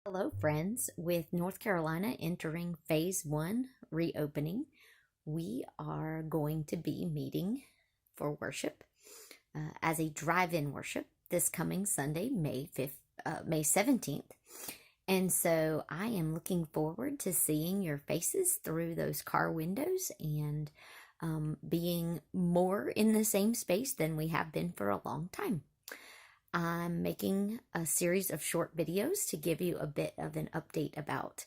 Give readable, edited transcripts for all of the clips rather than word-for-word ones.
Hello, friends. With North Carolina entering phase one reopening, we are going to be meeting for worship as a drive-in worship this coming Sunday, May 17th. And so I am looking forward to seeing your faces through those car windows and being more in the same space than we have been for a long time. I'm making a series of short videos to give you a bit of an update about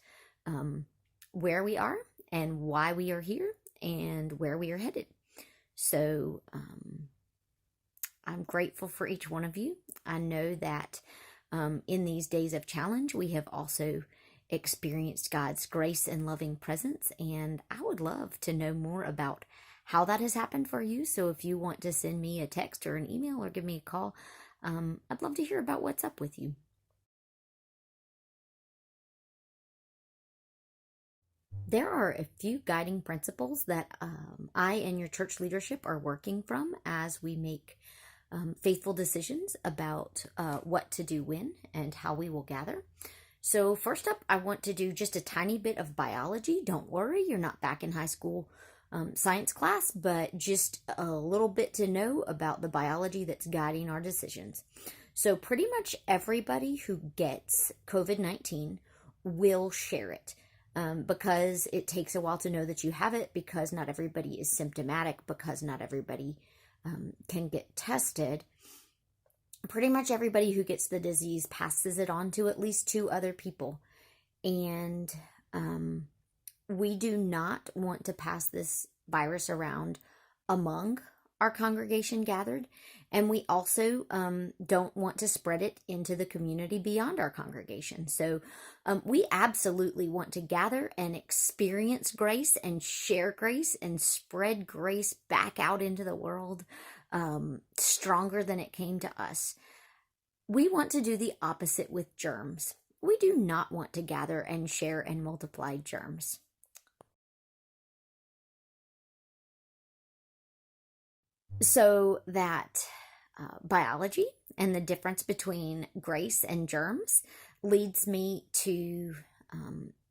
where we are and why we are here and where we are headed. So I'm grateful for each one of you. I know that in these days of challenge, we have also experienced God's grace and loving presence, and I would love to know more about how that has happened for you. So if you want to send me a text or an email or give me a call, I'd love to hear about what's up with you. There are a few guiding principles that I and your church leadership are working from as we make faithful decisions about what to do when and how we will gather. So first up, I want to do just a tiny bit of biology. Don't worry, you're not back in high school science class, but just a little bit to know about the biology that's guiding our decisions. So pretty much everybody who gets COVID-19 will share it because it takes a while to know that you have it, because not everybody is symptomatic, because not everybody can get tested. Pretty much everybody who gets the disease passes it on to at least two other people. And we do not want to pass this virus around among our congregation gathered. And we also don't want to spread it into the community beyond our congregation. So we absolutely want to gather and experience grace and share grace and spread grace back out into the world stronger than it came to us. We want to do the opposite with germs. We do not want to gather and share and multiply germs. So that biology and the difference between grace and germs leads me to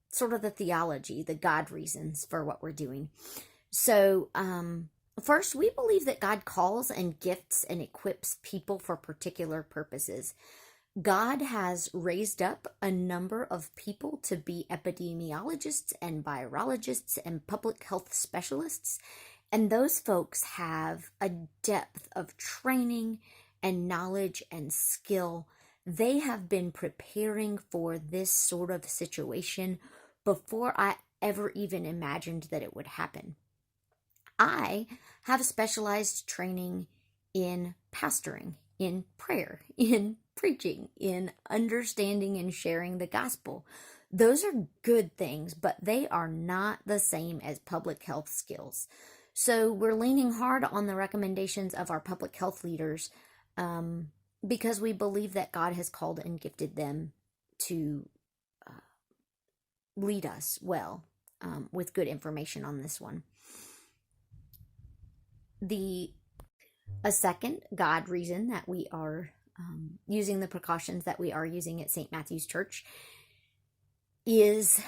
sort of the theology, the God reasons for what we're doing. So first, we believe that God calls and gifts and equips people for particular purposes. God has raised up a number of people to be epidemiologists and virologists and public health specialists. And those folks have a depth of training and knowledge and skill. They have been preparing for this sort of situation before I ever even imagined that it would happen. I have specialized training in pastoring, in prayer, in preaching, in understanding and sharing the gospel. Those are good things, but they are not the same as public health skills. So we're leaning hard on the recommendations of our public health leaders because we believe that God has called and gifted them to lead us well with good information on this one. A second God reason that we are using the precautions that we are using at St. Matthew's Church is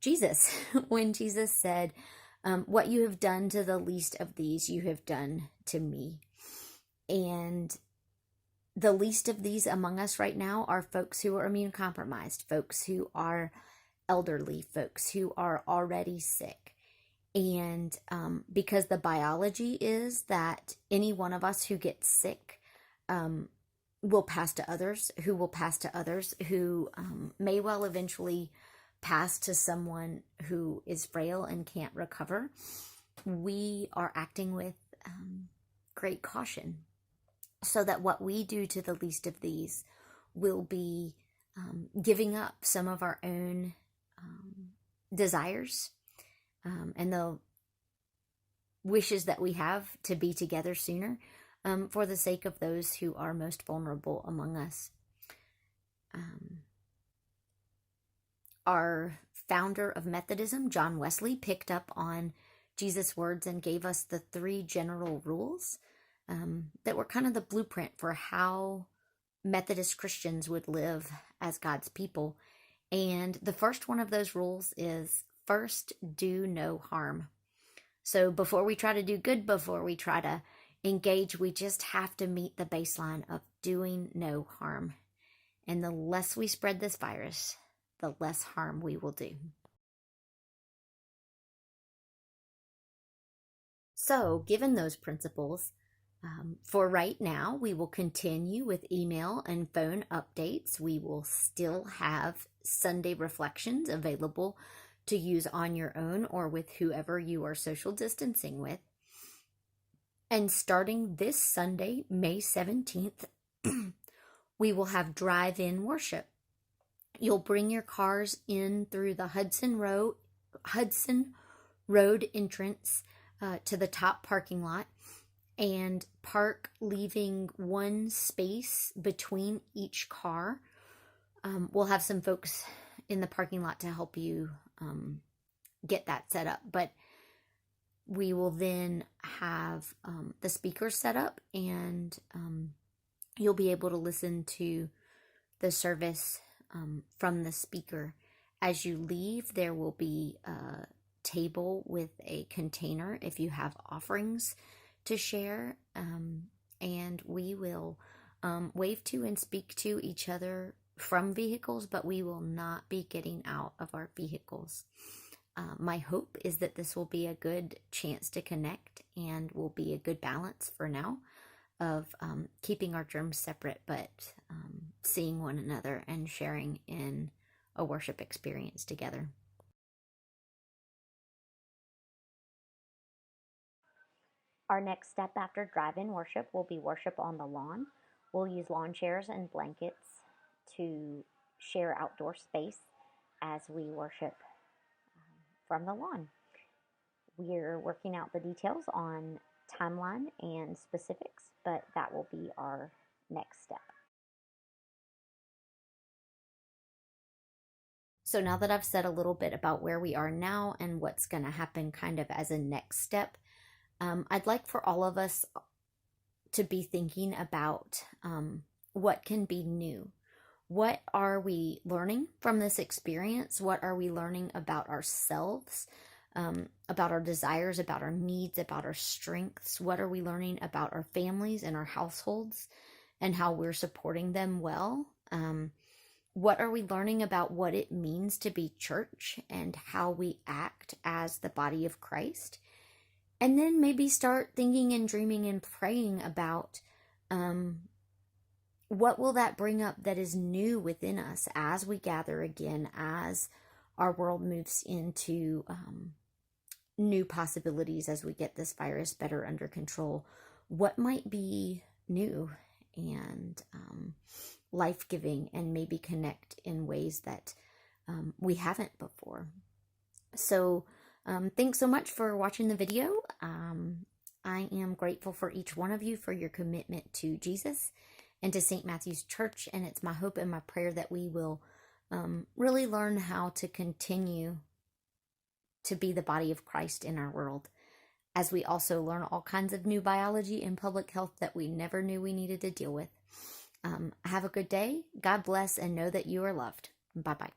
Jesus. When Jesus said, what you have done to the least of these, you have done to me. And the least of these among us right now are folks who are immune compromised, folks who are elderly, folks who are already sick. And because the biology is that any one of us who gets sick will pass to others, who will pass to others, who may well eventually pass to someone who is frail and can't recover, we are acting with great caution so that what we do to the least of these will be giving up some of our own desires and the wishes that we have to be together sooner for the sake of those who are most vulnerable among us. Our founder of Methodism, John Wesley, picked up on Jesus' words and gave us the 3 general rules that were kind of the blueprint for how Methodist Christians would live as God's people. And the first one of those rules is first, do no harm. So before we try to do good, before we try to engage, we just have to meet the baseline of doing no harm. And the less we spread this virus, the less harm we will do. So, given those principles, for right now, we will continue with email and phone updates. We will still have Sunday reflections available to use on your own or with whoever you are social distancing with. And starting this Sunday, May 17th, we will have drive-in worship. You'll bring your cars in through the Hudson Road entrance to the top parking lot and park, leaving one space between each car. We'll have some folks in the parking lot to help you get that set up, but we will then have the speakers set up, and you'll be able to listen to the service from the speaker. As you leave, there will be a table with a container if you have offerings to share, and we will wave to and speak to each other from vehicles, but we will not be getting out of our vehicles. My hope is that this will be a good chance to connect and will be a good balance for now of keeping our germs separate, but seeing one another and sharing in a worship experience together. Our next step after drive-in worship will be worship on the lawn. We'll use lawn chairs and blankets to share outdoor space as we worship from the lawn. We're working out the details on timeline and specifics, but that will be our next step. So now that I've said a little bit about where we are now and what's going to happen kind of as a next step, I'd like for all of us to be thinking about what can be new. What are we learning from this experience? What are we learning about ourselves, about our desires, about our needs, about our strengths? What are we learning about our families and our households and how we're supporting them well? What are we learning about what it means to be church and how we act as the body of Christ? And then maybe start thinking and dreaming and praying about what will that bring up that is new within us as we gather again, as our world moves into new possibilities as we get this virus better under control. What might be new and life-giving and maybe connect in ways that we haven't before. So thanks so much for watching the video. I am grateful for each one of you for your commitment to Jesus and to St. Matthew's Church, and it's my hope and my prayer that we will really learn how to continue to be the body of Christ in our world, as we also learn all kinds of new biology and public health that we never knew we needed to deal with. Have a good day. God bless, and know that you are loved. Bye-bye.